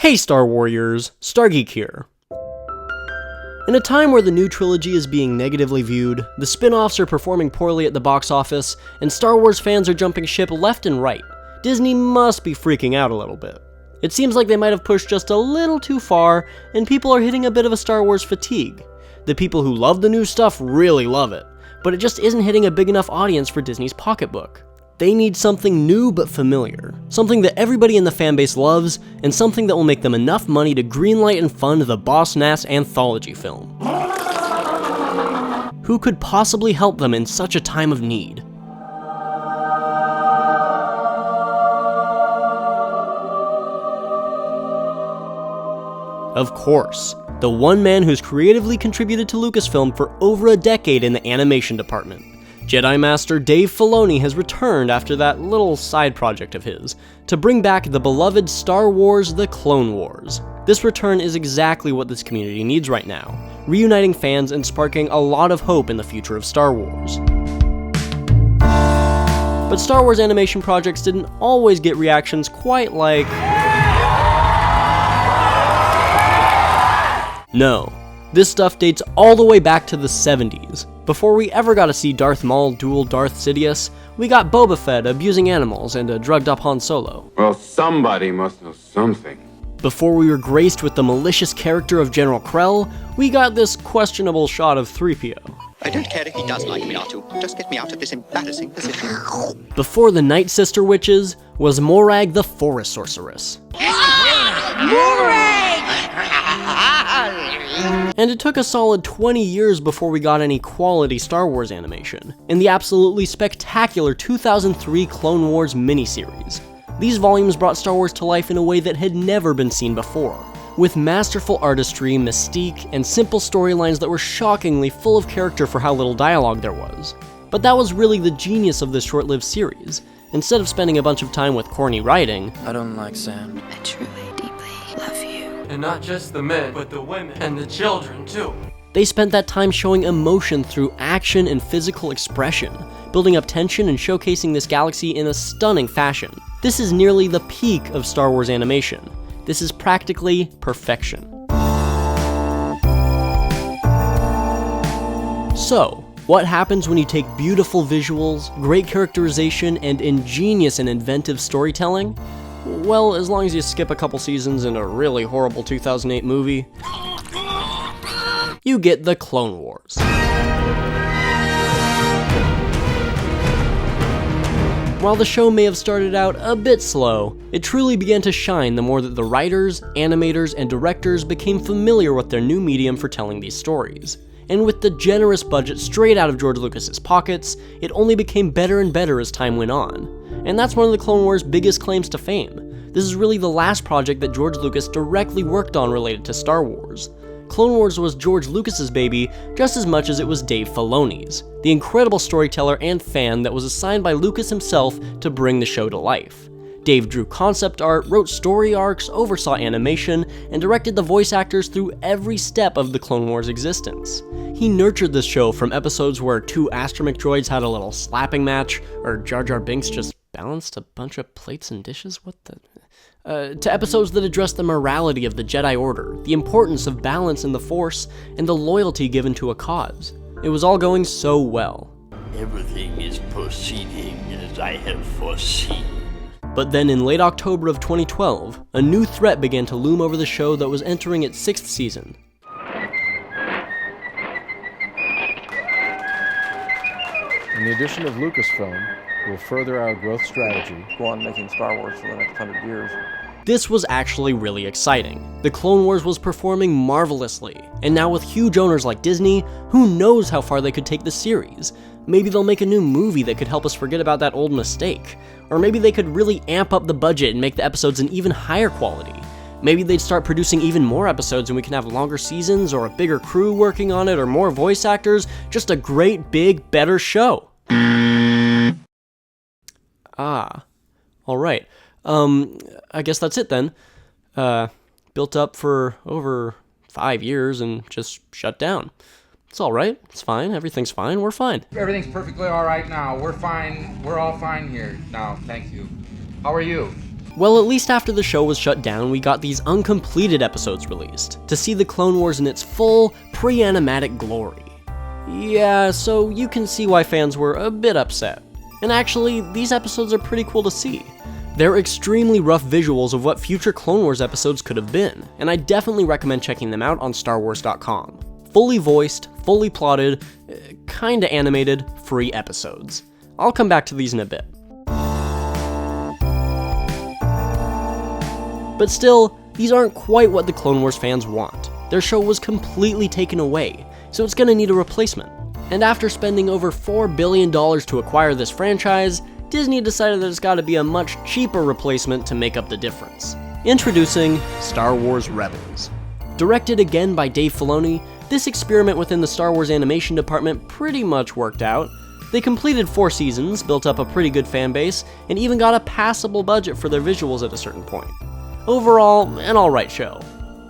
Hey Star Warriors, StarGeek here. In a time where the new trilogy is being negatively viewed, the spin-offs are performing poorly at the box office, and Star Wars fans are jumping ship left and right, Disney must be freaking out a little bit. It seems like they might have pushed just a little too far, and people are hitting a bit of a Star Wars fatigue. The people who love the new stuff really love it, but it just isn't hitting a big enough audience for Disney's pocketbook. They need something new but familiar, something that everybody in the fanbase loves, and something that will make them enough money to greenlight and fund the Boss Nass anthology film. Who could possibly help them in such a time of need? Of course, the one man who's creatively contributed to Lucasfilm for over a decade in the animation department. Jedi Master Dave Filoni has returned after that little side project of his, to bring back the beloved Star Wars: The Clone Wars. This return is exactly what this community needs right now, reuniting fans and sparking a lot of hope in the future of Star Wars. But Star Wars animation projects didn't always get reactions quite like... No, this stuff dates all the way back to the 70s. Before we ever got to see Darth Maul duel Darth Sidious, we got Boba Fett abusing animals and a drugged up Han Solo. Well, somebody must know something. Before we were graced with the malicious character of General Krell, we got this questionable shot of 3PO. I don't care if he does like me, R2. Just get me out of this embarrassing position. Before the Night Sister Witches was Morag the Forest Sorceress. And it took a solid 20 years before we got any quality Star Wars animation, in the absolutely spectacular 2003 Clone Wars miniseries. These volumes brought Star Wars to life in a way that had never been seen before, with masterful artistry, mystique, and simple storylines that were shockingly full of character for how little dialogue there was. But that was really the genius of this short-lived series. Instead of spending a bunch of time with corny writing, I don't like sand. I truly, deeply love you. And not just the men, but the women and the children too. they spent that time showing emotion through action and physical expression, building up tension and showcasing this galaxy in a stunning fashion. This is nearly the peak of Star Wars animation. This is practically perfection. So, what happens when you take beautiful visuals, great characterization, and ingenious and inventive storytelling? Well, as long as you skip a couple seasons and a really horrible 2008 movie, you get the Clone Wars. While the show may have started out a bit slow, it truly began to shine the more that the writers, animators, and directors became familiar with their new medium for telling these stories. And with the generous budget straight out of George Lucas's pockets, it only became better and better as time went on. And that's one of the Clone Wars' biggest claims to fame. This is really the last project that George Lucas directly worked on related to Star Wars. Clone Wars was George Lucas's baby just as much as it was Dave Filoni's, the incredible storyteller and fan that was assigned by Lucas himself to bring the show to life. Dave drew concept art, wrote story arcs, oversaw animation, and directed the voice actors through every step of the Clone Wars existence. He nurtured this show from episodes where two astromech droids had a little slapping match, or Jar Jar Binks just balanced a bunch of plates and dishes, to episodes that addressed the morality of the Jedi Order, the importance of balance in the Force, and the loyalty given to a cause. It was all going so well. Everything is proceeding as I have foreseen. But then in late October of 2012, a new threat began to loom over the show that was entering its 6th season. And the addition of Lucasfilm will further our growth strategy. Go on making Star Wars for the next 100 years. This was actually really exciting. The Clone Wars was performing marvelously, and now with huge owners like Disney, who knows how far they could take the series? Maybe they'll make a new movie that could help us forget about that old mistake. Or maybe they could really amp up the budget and make the episodes an even higher quality. Maybe they'd start producing even more episodes and we can have longer seasons, or a bigger crew working on it, or more voice actors. Just a great, big, better show. Alright. I guess that's it then. Built up for over 5 years and just shut down. It's alright, it's fine, everything's fine, we're fine. Everything's perfectly alright now, we're fine, we're all fine here now, thank you. How are you? Well, at least after the show was shut down, we got these uncompleted episodes released, to see the Clone Wars in its full, pre-animatic glory. Yeah, so you can see why fans were a bit upset. And actually, these episodes are pretty cool to see. They're extremely rough visuals of what future Clone Wars episodes could have been, and I definitely recommend checking them out on StarWars.com. Fully voiced, fully plotted, kinda animated, free episodes. I'll come back to these in a bit. But still, these aren't quite what the Clone Wars fans want. Their show was completely taken away, so it's gonna need a replacement. And after spending over $4 billion to acquire this franchise, Disney decided that it's gotta be a much cheaper replacement to make up the difference. Introducing Star Wars Rebels. Directed again by Dave Filoni, this experiment within the Star Wars animation department pretty much worked out. They completed 4 seasons, built up a pretty good fan base, and even got a passable budget for their visuals at a certain point. Overall, an alright show.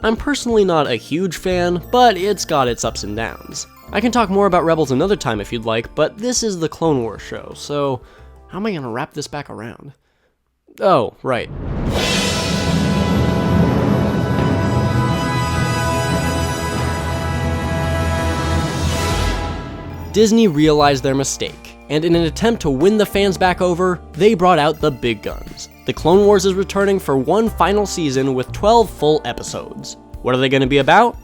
I'm personally not a huge fan, but it's got its ups and downs. I can talk more about Rebels another time if you'd like, but this is the Clone Wars show, so how am I gonna wrap this back around? Oh, right. Disney realized their mistake, and in an attempt to win the fans back over, they brought out the big guns. The Clone Wars is returning for one final season with 12 full episodes. What are they going to be about?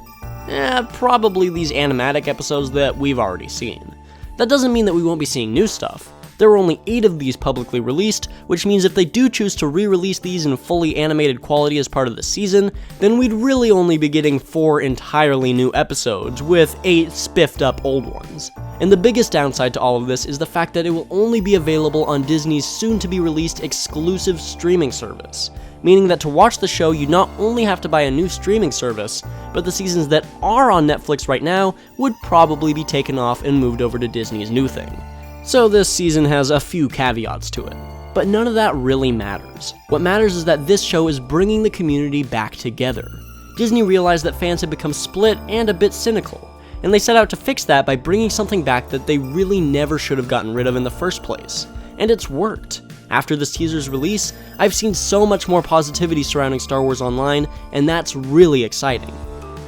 Probably these animatic episodes that we've already seen. That doesn't mean that we won't be seeing new stuff. There are only 8 of these publicly released, which means if they do choose to re-release these in fully animated quality as part of the season, then we'd really only be getting 4 entirely new episodes, with 8 spiffed up old ones. And the biggest downside to all of this is the fact that it will only be available on Disney's soon-to-be-released exclusive streaming service, meaning that to watch the show you not only have to buy a new streaming service, but the seasons that are on Netflix right now would probably be taken off and moved over to Disney's new thing. So this season has a few caveats to it. But none of that really matters. What matters is that this show is bringing the community back together. Disney realized that fans had become split and a bit cynical, and they set out to fix that by bringing something back that they really never should have gotten rid of in the first place. And it's worked. After this teaser's release, I've seen so much more positivity surrounding Star Wars Online, and that's really exciting.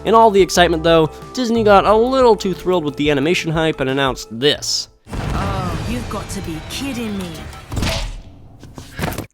In all the excitement though, Disney got a little too thrilled with the animation hype and announced this. You've got to be kidding me.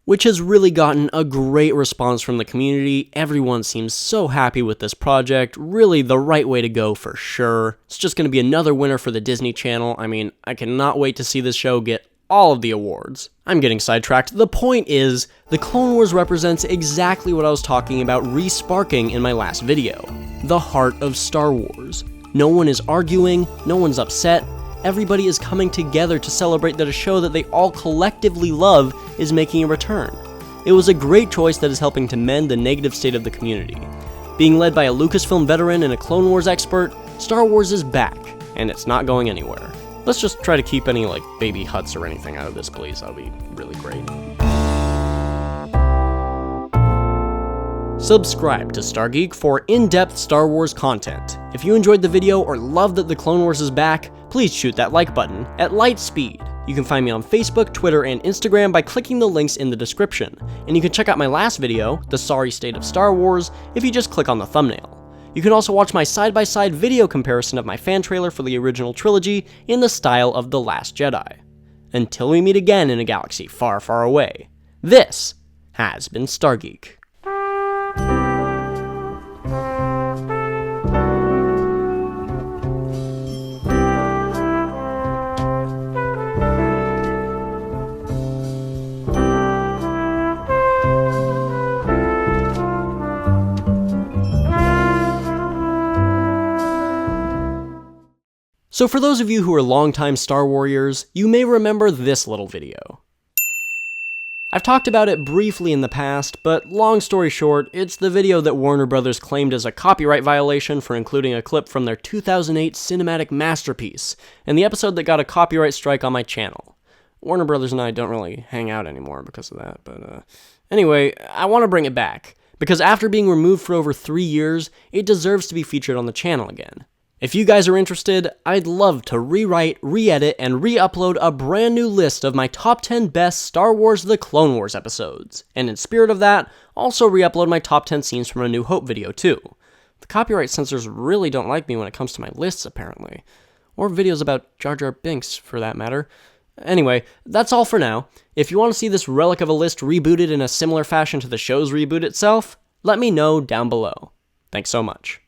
Which has really gotten a great response from the community. Everyone seems so happy with this project, really the right way to go for sure. It's just going to be another winner for the Disney Channel. I mean, I cannot wait to see this show get all of the awards. I'm getting sidetracked. The point is, the Clone Wars represents exactly what I was talking about re-sparking in my last video. The heart of Star Wars. No one is arguing, no one's upset. Everybody is coming together to celebrate that a show that they all collectively love is making a return. It was a great choice that is helping to mend the negative state of the community. Being led by a Lucasfilm veteran and a Clone Wars expert, Star Wars is back, and it's not going anywhere. Let's just try to keep any, baby Hutts or anything out of this, please. That would be really great. Subscribe to StarGeek for in-depth Star Wars content. If you enjoyed the video or love that the Clone Wars is back, please shoot that like button at light speed. You can find me on Facebook, Twitter, and Instagram by clicking the links in the description. And you can check out my last video, The Sorry State of Star Wars, if you just click on the thumbnail. You can also watch my side-by-side video comparison of my fan trailer for the original trilogy in the style of The Last Jedi. Until we meet again in a galaxy far, far away, this has been StarGeek. So for those of you who are longtime Star Warriors, you may remember this little video. I've talked about it briefly in the past, but long story short, it's the video that Warner Bros. Claimed as a copyright violation for including a clip from their 2008 cinematic masterpiece, and the episode that got a copyright strike on my channel. Warner Bros. And I don't really hang out anymore because of that, but anyway, I want to bring it back, because after being removed for over 3 years, it deserves to be featured on the channel again. If you guys are interested, I'd love to rewrite, re-edit, and re-upload a brand new list of my top 10 best Star Wars The Clone Wars episodes, and in spirit of that, also re-upload my top 10 scenes from A New Hope video too. The copyright censors really don't like me when it comes to my lists, apparently. Or videos about Jar Jar Binks, for that matter. Anyway, that's all for now. If you want to see this relic of a list rebooted in a similar fashion to the show's reboot itself, let me know down below. Thanks so much.